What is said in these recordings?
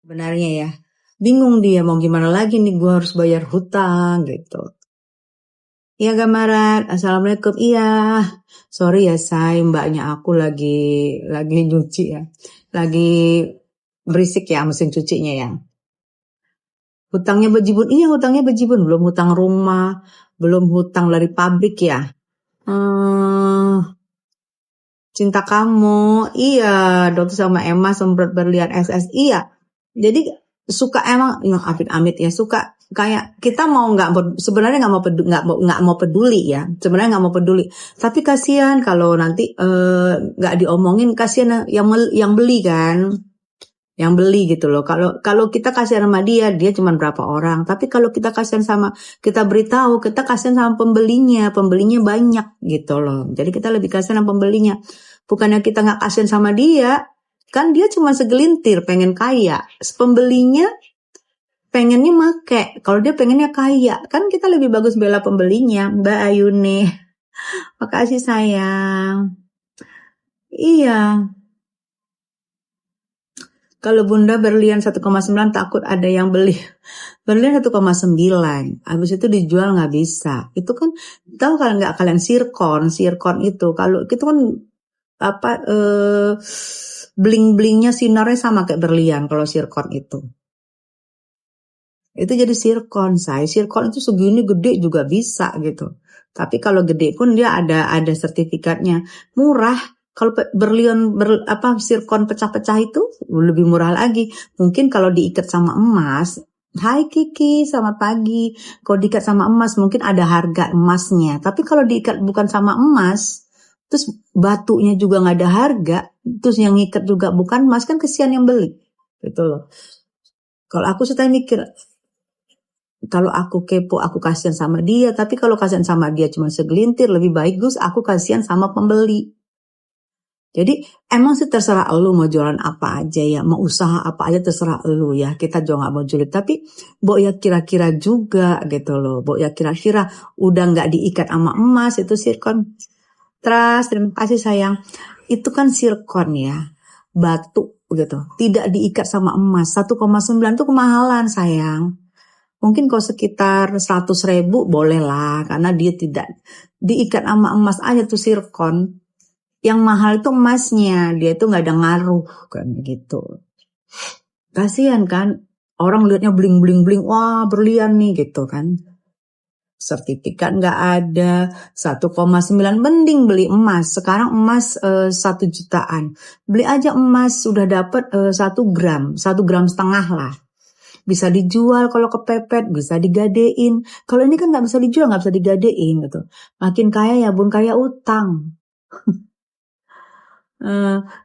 Sebenarnya ya. Bingung dia mau gimana lagi nih, gue harus bayar hutang gitu. Iya Gamarat, Assalamualaikum. Iya, sorry ya say, mbaknya aku lagi nyuci ya. Lagi berisik ya mesin cucinya ya. Hutangnya bejibun, iya hutangnya bejibun. Belum hutang rumah, belum hutang dari pabrik ya. Cinta kamu, iya, Dokter sama Emma sempat berlian SS, iya. Jadi suka emang, amit-amit ya, suka kayak kita mau sebenarnya nggak mau peduli ya, sebenarnya nggak mau peduli. Tapi kasihan kalau nanti nggak diomongin, kasihan yang beli kan, yang beli gitu loh. Kalau kita kasihan sama dia cuma berapa orang. Tapi kalau kita kasihan kita beritahu, kita kasihan sama pembelinya banyak gitu loh. Jadi kita lebih kasihan sama pembelinya. Bukannya kita nggak kasihan sama dia, kan dia cuma segelintir pengen kaya. Pembelinya pengennya make. Kalau dia pengennya kaya, kan kita lebih bagus bela pembelinya. Mbak Ayuni, makasih sayang. Iya. Kalau Bunda berlian 1,9 takut ada yang beli. Berlian 1,9. Habis itu dijual nggak bisa. Itu kan tahu kalau nggak kalian sirkon itu kalau itu kan bling-blingnya sinarnya sama kayak berlian kalau sirkon itu. Itu jadi sirkon, sirkon itu segini gede juga bisa gitu. Tapi kalau gede pun dia ada sertifikatnya. Murah. Kalau berlian sirkon pecah-pecah itu lebih murah lagi. Mungkin kalau diikat sama emas, hai Kiki, selamat pagi. Kalau diikat sama emas mungkin ada harga emasnya. Tapi kalau diikat bukan sama emas, terus batunya juga nggak ada harga, terus yang ngikat juga bukan emas, kan kesian yang beli. Gitu loh. Kalau aku suka mikir, kalau aku kepo, aku kasihan sama dia. Tapi kalau kasihan sama dia cuma segelintir, lebih baik aku kasihan sama pembeli. Jadi emang sih terserah lu mau jualan apa aja ya, mau usaha apa aja terserah lu ya. Kita juga nggak mau julid. Tapi Bo ya kira-kira juga gitu loh. Bo ya kira-kira udah nggak diikat sama emas itu sirkon. Terima kasih sayang. Itu kan sirkon ya, batu gitu. Tidak diikat sama emas. 1,9 itu kemahalan sayang. Mungkin kalau sekitar 100.000 boleh lah, karena dia tidak diikat sama emas aja tuh sirkon. Yang mahal itu emasnya, dia itu nggak ada ngaruh kan gitu. Kasihan kan, orang lihatnya bling bling bling, wah berlian nih gitu kan. Sertifikat nggak ada, 1,9 mending beli emas. Sekarang emas 1 jutaan. Beli aja emas sudah dapat 1 gram, 1,5 gram lah. Bisa dijual kalau kepepet, bisa digadein. Kalau ini kan nggak bisa dijual, nggak bisa digadein gitu. Makin kaya ya bun, kaya utang.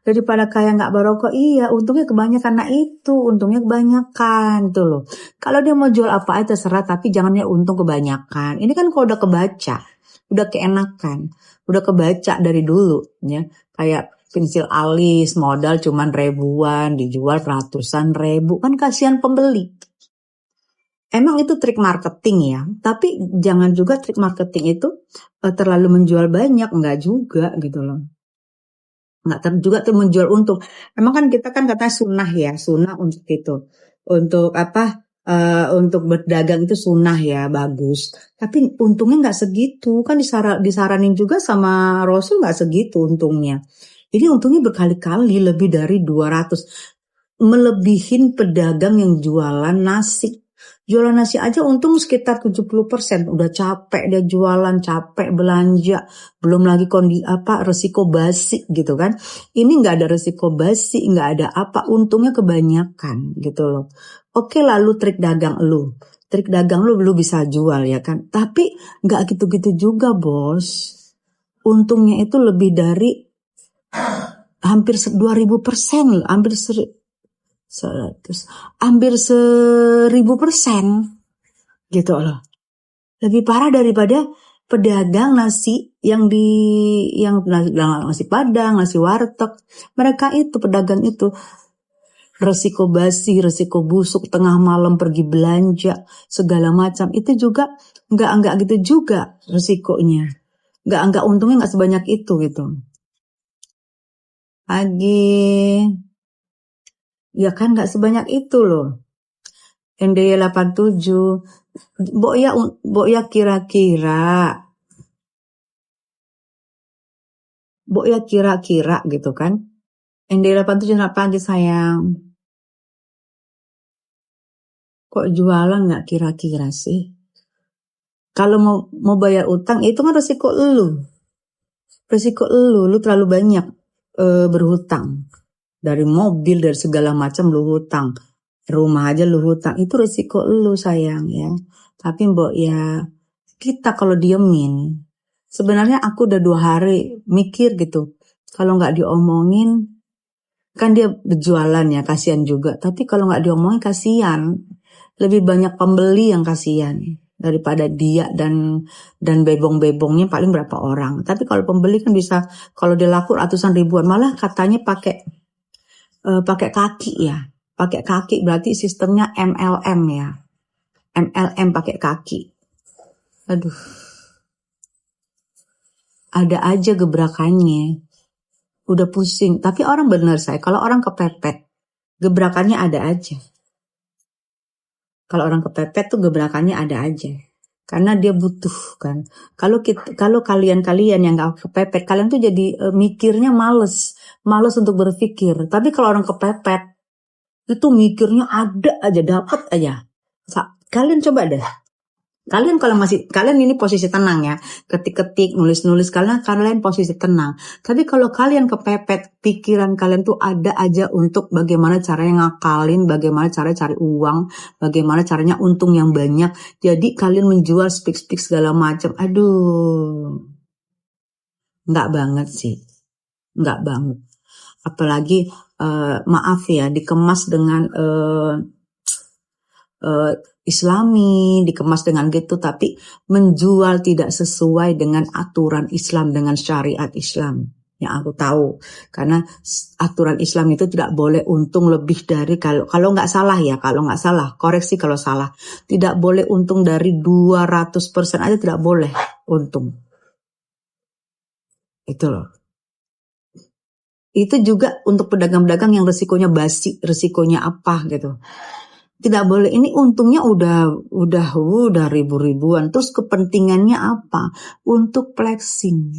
Daripada kaya nggak barokah, iya untungnya kebanyakan. Nah itu untungnya kebanyakan tuh loh. Kalau dia mau jual apa aja terserah, tapi jangan ya untung kebanyakan. Ini kan kalau udah kebaca, udah keenakan, udah kebaca dari dulu ya. Kayak pensil alis modal cuman ribuan, dijual ratusan ribu, kan kasihan pembeli. Emang itu trik marketing ya, tapi jangan juga trik marketing itu terlalu menjual banyak, enggak juga gitu loh. Nggak juga tuh menjual untung. Emang kan kita kan katanya sunnah untuk itu, untuk untuk berdagang itu sunnah ya, bagus. Tapi untungnya nggak segitu, kan disaranin juga sama Rasul nggak segitu untungnya. Jadi untungnya berkali-kali lebih dari 200, melebihin pedagang yang jualan nasi. Jualan nasi aja untung sekitar 70%. Udah capek dia jualan, capek belanja. Belum lagi resiko basi gitu kan. Ini nggak ada resiko basi, nggak ada apa. Untungnya kebanyakan gitu loh. Oke, lalu trik dagang lu. Trik dagang lu bisa jual ya kan. Tapi nggak gitu-gitu juga bos. Untungnya itu lebih dari hampir 2000%, hampir 1000% gitu loh. Lebih parah daripada pedagang nasi yang nasi padang, nasi warteg. Mereka itu pedagang itu resiko basi, resiko busuk, tengah malam pergi belanja segala macam. Itu juga enggak gitu juga resikonya. Enggak untungnya enggak sebanyak itu gitu. Pagi. Ya kan nggak sebanyak itu loh. NDY 87. Mbok ya kira-kira gitu kan. NDY 87 apa aja sayang? Kok jualan nggak kira-kira sih? Kalau mau bayar utang itu kan resiko lu. Resiko lu terlalu banyak berhutang. Dari mobil, dari segala macam lu hutang. Rumah aja lu hutang. Itu resiko lu sayang ya. Tapi mbok ya, kita kalau diemin. Sebenarnya aku udah 2 hari mikir gitu. Kalau nggak diomongin, kan dia berjualan ya, kasihan juga. Tapi kalau nggak diomongin kasihan. Lebih banyak pembeli yang kasihan daripada dia dan bebong-bebongnya paling berapa orang. Tapi kalau pembeli kan bisa, kalau dia laku ratusan ribuan, malah katanya pakai kaki ya. Pakai kaki berarti sistemnya MLM ya. MLM pakai kaki. Aduh. Ada aja gebrakannya. Udah pusing. Tapi orang bener saya, kalau orang kepepet, gebrakannya ada aja. Kalau orang kepepet tuh gebrakannya ada aja. Karena dia butuh kan. Kalau kalian yang gak kepepet, kalian tuh jadi mikirnya males untuk berpikir. Tapi kalau orang kepepet, itu mikirnya ada aja, dapat aja. Kalian coba deh. Kalian ini posisi tenang ya, ketik-ketik, nulis-nulis, kalian posisi tenang. Tapi kalau kalian kepepet, pikiran kalian tuh ada aja untuk bagaimana caranya ngakalin, bagaimana caranya cari uang, bagaimana caranya untung yang banyak. Jadi kalian menjual speak segala macam. Aduh, nggak banget sih, nggak banget. Apalagi maaf ya, dikemas dengan Islami, dikemas dengan gitu, tapi menjual tidak sesuai dengan aturan Islam, dengan syariat Islam yang aku tahu. Karena aturan Islam itu tidak boleh untung lebih dari, kalau nggak salah ya, koreksi kalau salah, tidak boleh untung dari 200% aja, tidak boleh untung. Itu loh. Itu juga untuk pedagang-pedagang yang resikonya basi, resikonya apa gitu. Tidak boleh, ini untungnya udah ribu-ribuan. Terus kepentingannya apa? Untuk flexing.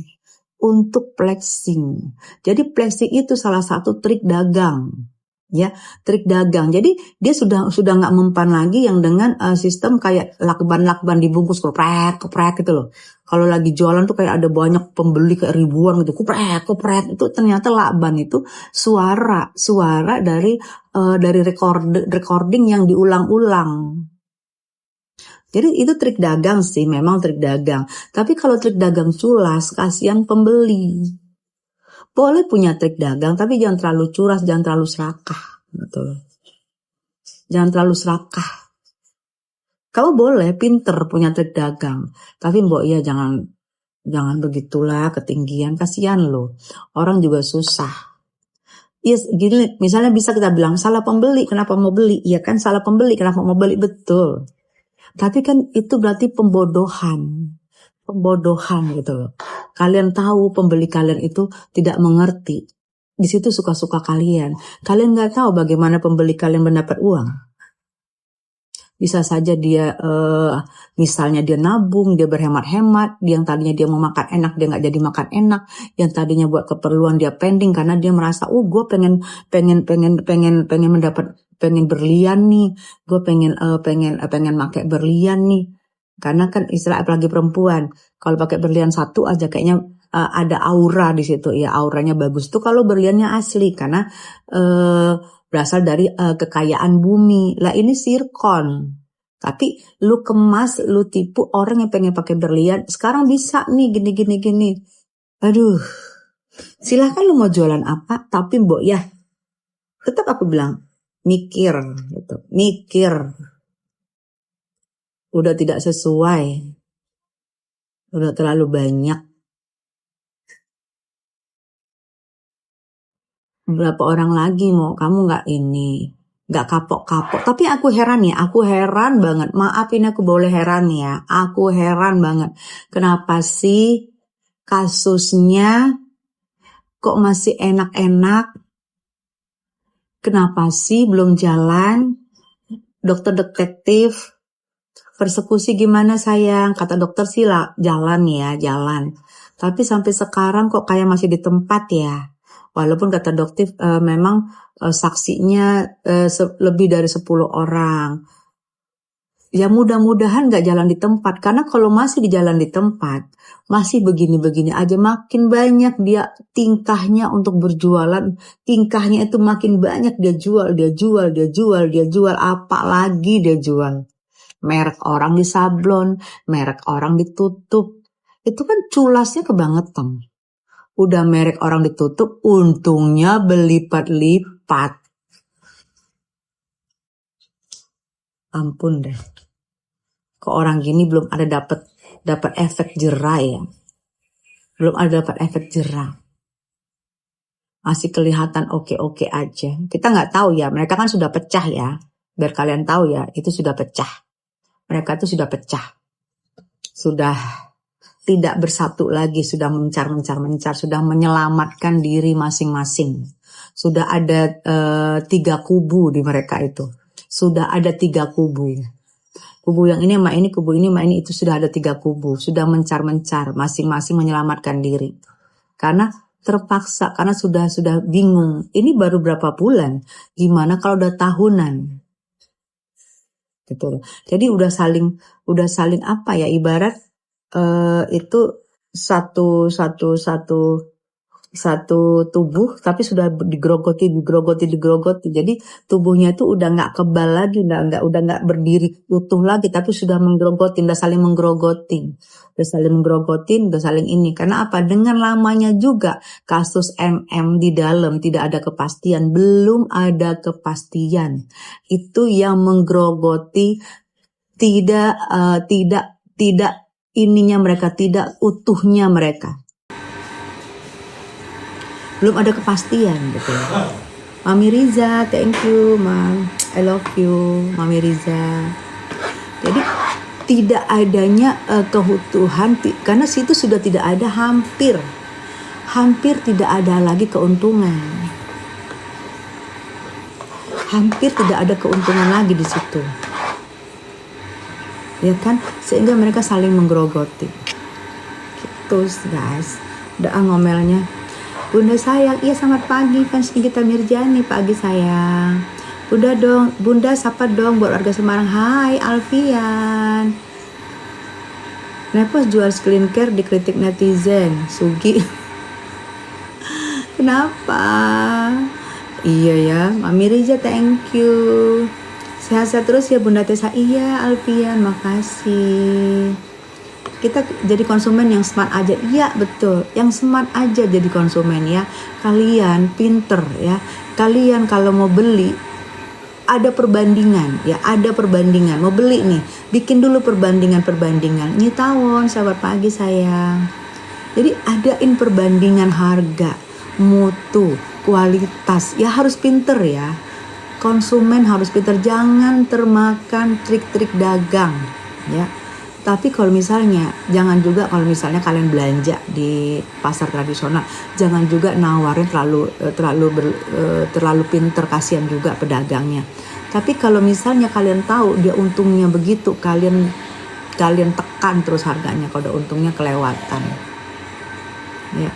Jadi flexing itu salah satu trik dagang. Ya, trik dagang. Jadi dia sudah nggak mempan lagi yang dengan sistem kayak lakban dibungkus keprek gitu loh. Kalau lagi jualan tuh kayak ada banyak pembeli kayak ribuan gitu, kuprek itu ternyata lakban itu suara dari recording yang diulang-ulang. Jadi itu trik dagang sih, memang trik dagang. Tapi kalau trik dagang culas, kasihan pembeli. Boleh punya trik dagang, tapi jangan terlalu curas, jangan terlalu serakah. Betul. Jangan terlalu serakah. Kamu boleh pinter punya trik dagang, tapi mbok ya jangan begitulah ketinggian, kasihan loh. Orang juga susah. Yes, gini, misalnya bisa kita bilang salah pembeli, kenapa mau beli? Ya kan salah pembeli, kenapa mau beli? Betul. Tapi kan itu berarti pembodohan gitu loh. Kalian tahu pembeli kalian itu tidak mengerti. Di situ suka-suka kalian. Kalian nggak tahu bagaimana pembeli kalian mendapat uang. Bisa saja dia misalnya dia nabung, dia berhemat-hemat, yang tadinya dia mau makan enak dia nggak jadi makan enak, yang tadinya buat keperluan dia pending karena dia merasa gue pengen berlian nih, gue pengen pakai berlian nih, karena kan istilah apalagi perempuan kalau pakai berlian satu aja kayaknya ada aura di situ ya, auranya bagus tuh kalau berliannya asli karena berasal dari kekayaan bumi. Lah ini sirkon. Tapi lu kemas, lu tipu orang yang pengen pakai berlian. Sekarang bisa nih gini. Aduh. Silahkan lu mau jualan apa, tapi mbok ya. Tetap aku bilang, mikir gitu. Mikir. Udah tidak sesuai. Udah terlalu banyak. Berapa orang lagi mau kamu nggak kapok-kapok. Tapi aku heran banget. Maaf ini aku boleh heran ya. Aku heran banget. Kenapa sih kasusnya kok masih enak-enak Kenapa sih belum jalan? Dokter detektif, persekusi gimana sayang? Kata dokter sih lah, jalan ya, jalan. Tapi sampai sekarang kok kayak masih di tempat ya. Walaupun kata dokter memang saksinya lebih dari 10 orang. Ya mudah-mudahan gak jalan di tempat. Karena kalau masih di jalan di tempat, masih begini-begini aja, makin banyak dia tingkahnya untuk berjualan. Tingkahnya itu makin banyak dia jual, apalagi dia jual. Merek orang disablon, merek orang ditutup. Itu kan culasnya kebangetan. Udah merek orang ditutup, untungnya berlipat-lipat. Ampun deh. Ke orang gini belum ada dapat efek jerah ya. Belum ada dapat efek jerah. Masih kelihatan oke-oke aja. Kita nggak tahu ya, mereka kan sudah pecah ya. Biar kalian tahu ya, itu sudah pecah. Mereka itu sudah pecah. Sudah tidak bersatu lagi, sudah mencar, sudah menyelamatkan diri masing-masing. Sudah ada 3 kubu di mereka itu. Sudah ada 3 kubu. Kubu yang ini sama ini, kubu ini sama ini, itu sudah ada 3 kubu. Sudah mencar, masing-masing menyelamatkan diri. Karena terpaksa, karena sudah bingung. Ini baru berapa bulan? Gimana kalau udah tahunan? Gitu. Jadi udah saling apa ya, ibarat itu satu tubuh tapi sudah digerogoti. Jadi tubuhnya itu udah nggak kebal lagi, udah nggak berdiri utuh lagi, tapi sudah menggerogotin, udah saling ini. Karena apa? Dengan lamanya juga kasus MM di dalam tidak ada kepastian, belum ada kepastian. Itu yang menggerogoti tidak ininya mereka, tidak utuhnya mereka. Belum ada kepastian gitu. Mami Riza, thank you, Mam. I love you, Mami Riza. Jadi tidak adanya keutuhan, karena situ sudah tidak ada hampir tidak ada lagi keuntungan. Hampir tidak ada keuntungan lagi di situ. Ya kan? Sehingga mereka saling menggerogoti. Gitu, guys. Udah ngomelnya. Bunda sayang, iya selamat pagi fans Nikita Mirjani, pagi sayang. Udah dong, Bunda sapa dong buat warga Semarang. Hai Alfian. Kenapa jual skincare dikritik netizen? Sugi. Kenapa? Iya ya, Mami Riza thank you. Sehat-sehat terus ya Bunda Tessa. Iya Alfian, makasih. Kita jadi konsumen yang smart aja. Iya betul, yang smart aja jadi konsumen ya. Kalian pinter ya. Kalian kalau mau beli ada perbandingan ya, ada perbandingan. Mau beli nih, bikin dulu perbandingan. Nyitawon, selamat pagi sayang. Jadi adain perbandingan harga, mutu, kualitas. Ya harus pinter ya. Konsumen harus pinter, jangan termakan trik-trik dagang ya. Tapi kalau misalnya, jangan juga kalau misalnya kalian belanja di pasar tradisional, jangan juga nawarin terlalu pinter, kasihan juga pedagangnya. Tapi kalau misalnya kalian tahu dia untungnya begitu, kalian tekan terus harganya kalau untungnya kelewatan. Ya.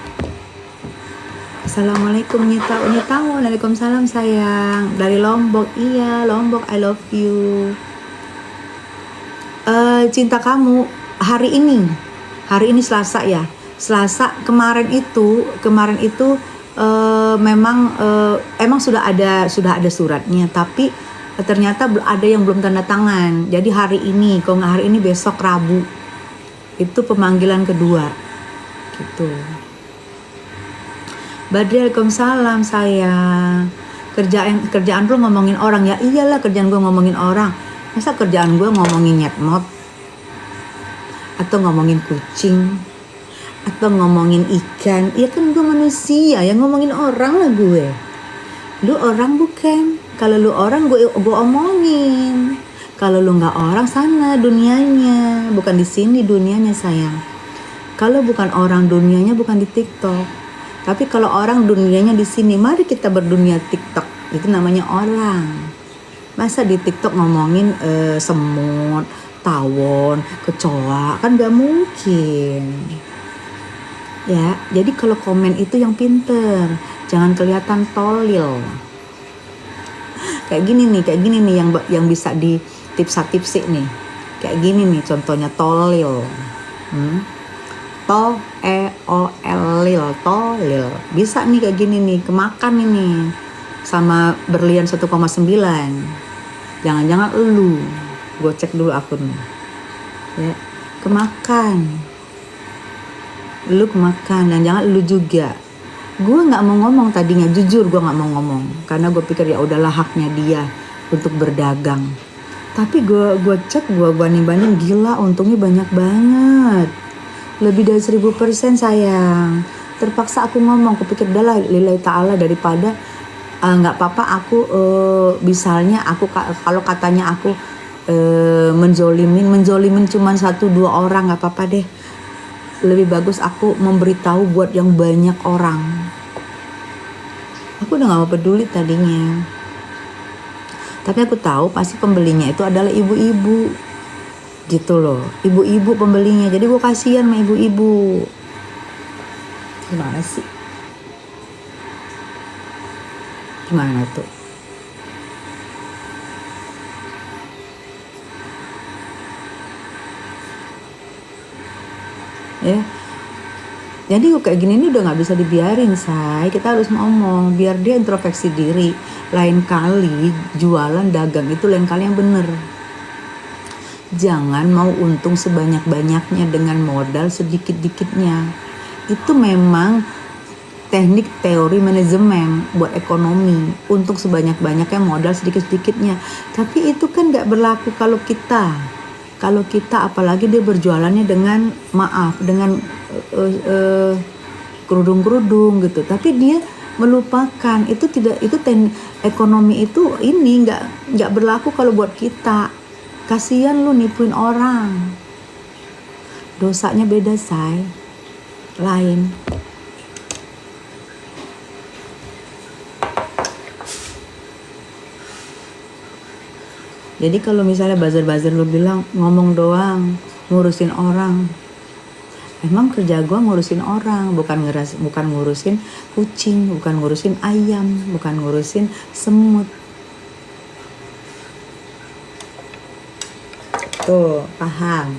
Assalamualaikum Nita. Waalaikumsalam sayang. Dari Lombok. Iya, Lombok, I love you. Cinta kamu hari ini Selasa ya. Selasa kemarin itu memang sudah ada suratnya, tapi ternyata ada yang belum tanda tangan. Jadi hari ini, kalau nggak hari ini besok Rabu itu pemanggilan kedua gitu. Badri, Waalaikumsalam sayang. Kerjaan lu ngomongin orang ya. Iyalah, kerjaan gue ngomongin orang. Masa kerjaan gue ngomongin nyetmot, atau ngomongin kucing, atau ngomongin ikan? Ya kan gue manusia, yang ngomongin orang lah gue. Lu orang bukan? Kalau lu orang gue omongin. Kalau lu nggak orang, sana dunianya, bukan di sini dunianya sayang. Kalau bukan orang, dunianya bukan di TikTok. Tapi kalau orang, dunianya di sini. Mari kita berdunia TikTok Itu namanya orang. Masa di TikTok ngomongin semut, tawon, kecoa, kan gak mungkin. Ya, jadi kalau komen itu yang pinter, jangan kelihatan tolil. Kayak gini nih yang bisa di tipsa-tipsi nih. Kayak gini nih contohnya tolil. Tolil, tolil. Bisa nih kayak gini nih, kemakan ini sama berlian 1,9. Jangan-jangan gue cek dulu akun. Ya, kemakan. Lu kemakan, dan jangan lu juga. Gue nggak mau ngomong tadinya, jujur gue nggak mau ngomong karena gue pikir ya udahlah haknya dia untuk berdagang. Tapi gue cek, gue banding gila, untungnya banyak banget, lebih dari 1000% sayang. Terpaksa aku ngomong, aku pikir udahlah lillahi ta'ala, daripada nggak apa-apa aku misalnya aku kalau katanya aku menjolimin cuman 1-2 orang, nggak apa-apa deh. Lebih bagus aku memberitahu buat yang banyak orang. Aku udah gak mau peduli tadinya. Tapi aku tahu pasti pembelinya itu adalah ibu-ibu. Gitu loh. Ibu-ibu pembelinya. Jadi gue kasihan sama ibu-ibu. Gimana sih? Gimana tuh? Ya, jadi kayak gini ini udah nggak bisa dibiarin, say. Kita harus ngomong biar dia introspeksi diri. Lain kali jualan dagang itu lain kali yang bener. Jangan mau untung sebanyak-banyaknya dengan modal sedikit-dikitnya. Itu memang teknik teori manajemen buat ekonomi, untung sebanyak-banyaknya modal sedikit-sedikitnya. Tapi itu kan nggak berlaku kalau kita apalagi dia berjualannya dengan dengan kerudung-kerudung gitu, tapi dia melupakan itu ekonomi itu ini nggak berlaku kalau buat kita. Kasihan lu nipuin orang, dosanya beda, say, lain. Jadi kalau misalnya buzzer lu bilang ngomong doang, ngurusin orang. Emang kerja gue ngurusin orang, bukan ngurusin kucing, bukan ngurusin ayam, bukan ngurusin semut. Tuh, paham?